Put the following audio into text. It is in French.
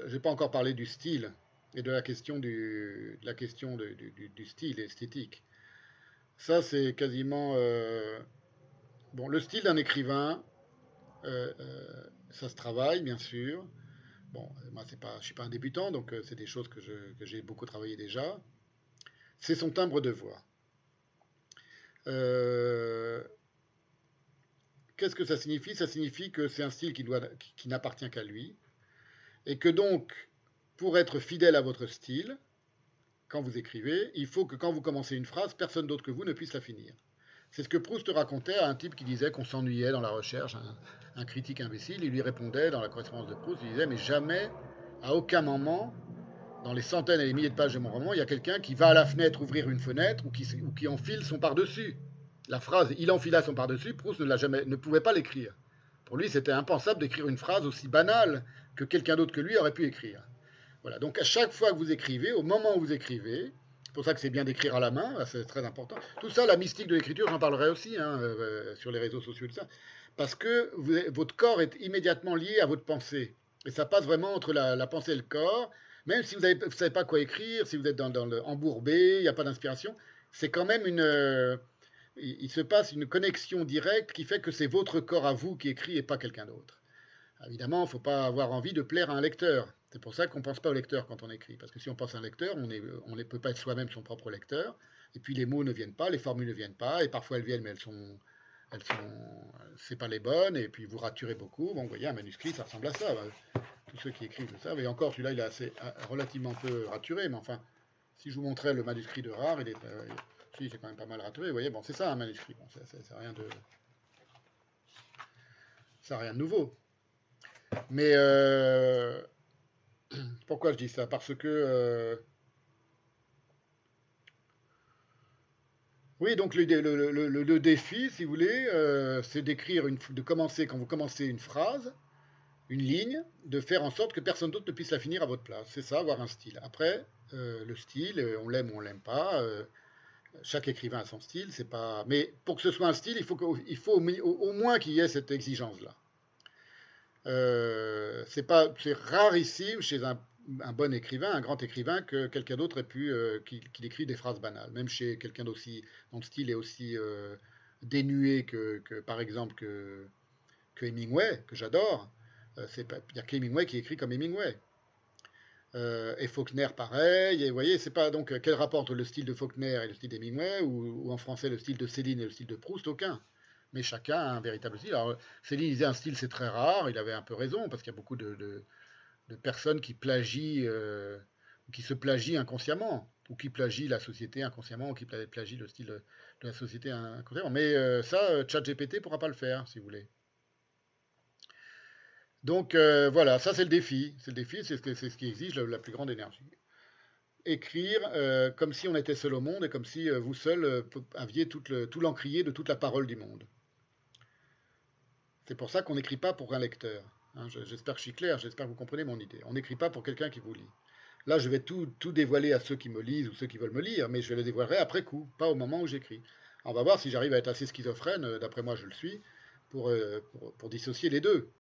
J'ai pas encore parlé du style et de la question du style esthétique. Ça, c'est quasiment. Bon, le style d'un écrivain, ça se travaille, bien sûr. Bon, moi, je suis pas un débutant, donc c'est des choses que j'ai beaucoup travaillé déjà. C'est son timbre de voix. Euh, Qu'est-ce que ça signifie? Ça signifie que c'est un style qui n'appartient qu'à lui, et que donc, pour être fidèle à votre style, quand vous écrivez, il faut que quand vous commencez une phrase, personne d'autre que vous ne puisse la finir. C'est ce que Proust racontait à un type qui disait qu'on s'ennuyait dans la recherche, un critique imbécile. Il lui répondait dans la correspondance de Proust, il disait mais jamais, à aucun moment, dans les centaines et les milliers de pages de mon roman, il y a quelqu'un qui va à la fenêtre ouvrir une fenêtre ou qui enfile son par-dessus. La phrase il enfila son par-dessus, Proust ne pouvait pas l'écrire. Pour lui, c'était impensable d'écrire une phrase aussi banale que quelqu'un d'autre que lui aurait pu écrire. Voilà, donc à chaque fois que vous écrivez, au moment où vous écrivez, c'est pour ça que c'est bien d'écrire à la main, c'est très important. Tout ça, la mystique de l'écriture, j'en parlerai aussi sur les réseaux sociaux, tout ça, parce que votre corps est immédiatement lié à votre pensée. Et ça passe vraiment entre la pensée et le corps. Même si vous ne savez pas quoi écrire, si vous êtes dans le embourbé, il n'y a pas d'inspiration, c'est quand même il se passe une connexion directe qui fait que c'est votre corps à vous qui écrit et pas quelqu'un d'autre. Évidemment, il ne faut pas avoir envie de plaire à un lecteur. C'est pour ça qu'on ne pense pas au lecteur quand on écrit. Parce que si on pense à un lecteur, on ne peut pas être soi-même son propre lecteur. Et puis les mots ne viennent pas, les formules ne viennent pas. Et parfois elles viennent, mais c'est pas les bonnes. Et puis vous raturez beaucoup. Bon, vous voyez, un manuscrit, ça ressemble à ça. Tous ceux qui écrivent le savent. Et encore, celui-là, il est relativement peu raturé. Mais enfin, si je vous montrais le manuscrit de Rare, si, c'est quand même pas mal raturé. Vous voyez, bon, c'est ça un manuscrit. Bon, ça rien de nouveau. Mais pourquoi je dis ça? Parce que oui, donc le défi, si vous voulez, c'est de commencer quand vous commencez une phrase, une ligne, de faire en sorte que personne d'autre ne puisse la finir à votre place. C'est ça, avoir un style. Après, le style, on l'aime ou on l'aime pas. Chaque écrivain a son style, c'est pas. Mais pour que ce soit un style, il faut au moins qu'il y ait cette exigence-là. C'est rarissime chez un bon écrivain, un grand écrivain, que quelqu'un d'autre ait pu qu'il écrit des phrases banales. Même chez quelqu'un d'aussi dont le style est aussi dénué par exemple que Hemingway, que j'adore. Il n'y a qu'Hemingway qui écrit comme Hemingway. Et Faulkner pareil. Et vous voyez, c'est pas donc quel rapport entre le style de Faulkner et le style d'Hemingway ou en français le style de Céline et le style de Proust, aucun. Mais chacun a un véritable style. Alors, Céline disait un style c'est très rare, il avait un peu raison, parce qu'il y a beaucoup de personnes qui plagient, qui se plagient inconsciemment, ou qui plagient la société inconsciemment, ou qui plagient le style de la société inconsciemment. Mais ça, ChatGPT ne pourra pas le faire, si vous voulez. Donc voilà, ça c'est le défi. C'est le défi, c'est ce qui exige la plus grande énergie. Écrire comme si on était seul au monde et comme si vous seul aviez tout l'encrier de toute la parole du monde. C'est pour ça qu'on n'écrit pas pour un lecteur. Hein, j'espère que je suis clair, j'espère que vous comprenez mon idée. On n'écrit pas pour quelqu'un qui vous lit. Là, je vais tout dévoiler à ceux qui me lisent ou ceux qui veulent me lire, mais je le dévoilerai après coup, pas au moment où j'écris. On va voir si j'arrive à être assez schizophrène, d'après moi je le suis, pour dissocier les deux.